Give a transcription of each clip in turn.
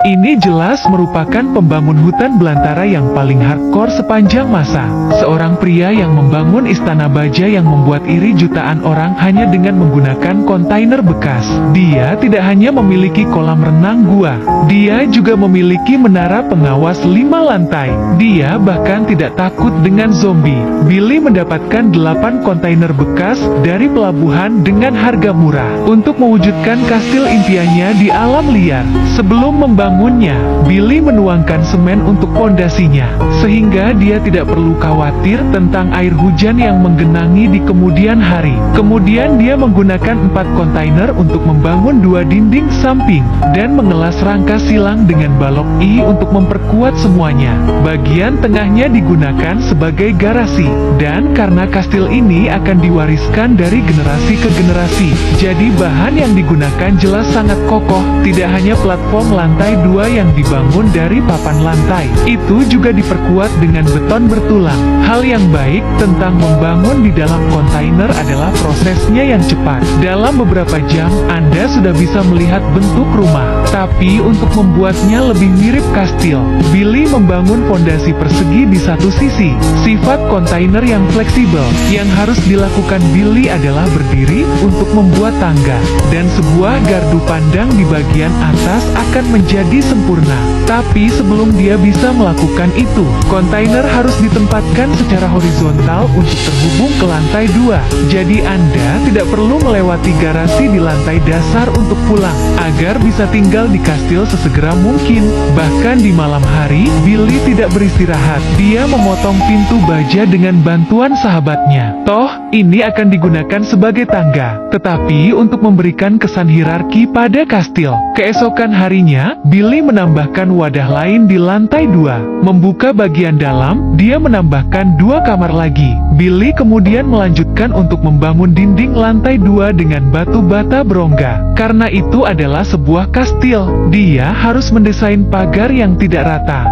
Ini jelas merupakan pembangun hutan belantara yang paling hardcore sepanjang masa. Seorang pria yang membangun istana baja yang membuat iri jutaan orang hanya dengan menggunakan kontainer bekas. Dia tidak hanya memiliki kolam renang gua, dia juga memiliki menara pengawas 5 lantai. Dia bahkan tidak takut dengan zombie. Billy mendapatkan 8 kontainer bekas dari pelabuhan dengan harga murah untuk mewujudkan kastil impiannya di alam liar. Sebelum membangunnya, Billy menuangkan semen untuk pondasinya, sehingga dia tidak perlu khawatir tentang air hujan yang menggenangi di kemudian hari. Kemudian dia menggunakan 4 kontainer untuk membangun 2 dinding samping, dan mengelas rangka silang dengan balok I untuk memperkuat semuanya. Bagian tengahnya digunakan sebagai garasi, dan karena kastil ini akan diwariskan dari generasi ke generasi, jadi bahan yang digunakan jelas sangat kokoh. Tidak hanya platform lantai 2 yang dibangun dari papan lantai, itu juga diperkuat dengan beton bertulang. Hal yang baik tentang membangun di dalam kontainer adalah prosesnya yang cepat. Dalam beberapa jam, Anda sudah bisa melihat bentuk rumah. Tapi untuk membuatnya lebih mirip kastil, Billy membangun fondasi persegi di satu sisi. Sifat kontainer yang fleksibel, yang harus dilakukan Billy adalah berdiri untuk membuat tangga, dan sebuah gardu pandang di bagian atas akan menjadi sempurna. Tapi sebelum dia bisa melakukan itu, kontainer harus ditempatkan secara horizontal untuk terhubung ke lantai 2. Jadi Anda tidak perlu melewati garasi di lantai dasar untuk pulang, agar bisa tinggal di kastil sesegera mungkin. Bahkan di malam hari, Billy tidak beristirahat. Dia memotong pintu baja dengan bantuan sahabatnya. Toh, ini akan digunakan sebagai tangga, tetapi untuk memberikan kesan hierarki pada kastil. Keesokan harinya, Billy menambahkan wadah lain di lantai 2. Membuka bagian dalam, dia menambahkan 2 kamar lagi. Billy kemudian melanjutkan untuk membangun dinding lantai 2 dengan batu bata berongga. Karena itu adalah sebuah kastil, dia harus mendesain pagar yang tidak rata.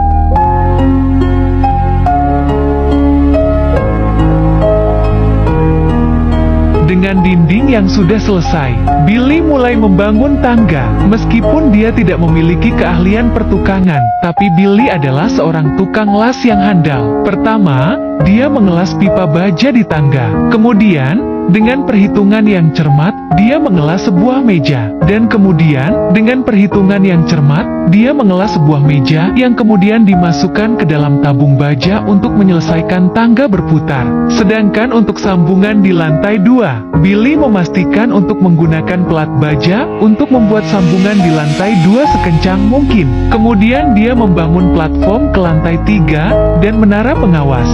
Dengan dinding yang sudah selesai, Billy mulai membangun tangga. Meskipun dia tidak memiliki keahlian pertukangan, tapi Billy adalah seorang tukang las yang handal. Pertama, dia mengelas pipa baja di tangga. Kemudian, dengan perhitungan yang cermat, dia mengelas sebuah meja. Dan kemudian, dengan perhitungan yang cermat, dia mengelas sebuah meja yang kemudian dimasukkan ke dalam tabung baja untuk menyelesaikan tangga berputar. Sedangkan untuk sambungan di lantai 2, Billy memastikan untuk menggunakan pelat baja untuk membuat sambungan di lantai 2 sekencang mungkin. Kemudian dia membangun platform ke lantai 3 dan menara pengawas.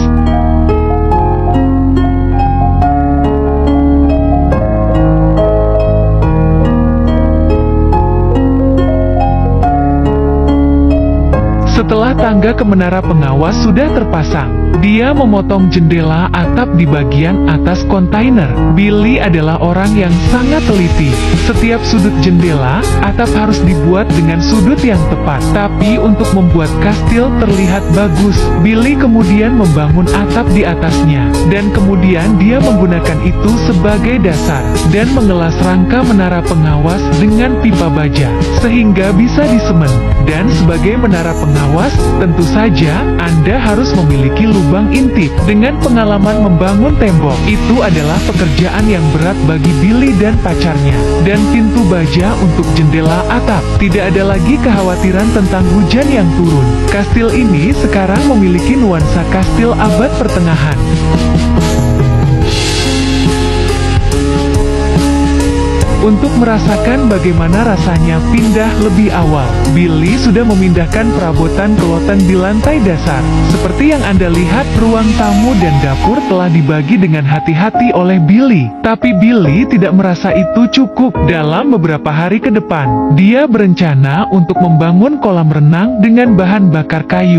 Setelah tangga ke menara pengawas sudah terpasang, dia memotong jendela atap di bagian atas kontainer. Billy adalah orang yang sangat teliti. Setiap sudut jendela, atap harus dibuat dengan sudut yang tepat. Tapi untuk membuat kastil terlihat bagus, Billy kemudian membangun atap di atasnya. Dan kemudian dia menggunakan itu sebagai dasar, dan mengelas rangka menara pengawas dengan pipa baja, sehingga bisa disemen. Dan sebagai menara pengawas, tentu saja Anda harus memiliki lubang intip. Dengan pengalaman membangun tembok, itu adalah pekerjaan yang berat bagi Billy dan pacarnya. Dan pintu baja untuk jendela atap. Tidak ada lagi kekhawatiran tentang hujan yang turun. Kastil ini sekarang memiliki nuansa kastil abad pertengahan. Untuk merasakan bagaimana rasanya pindah lebih awal, Billy sudah memindahkan perabotan kelotan di lantai dasar. Seperti yang Anda lihat, ruang tamu dan dapur telah dibagi dengan hati-hati oleh Billy. Tapi Billy tidak merasa itu cukup. Dalam beberapa hari ke depan, dia berencana untuk membangun kolam renang dengan bahan bakar kayu.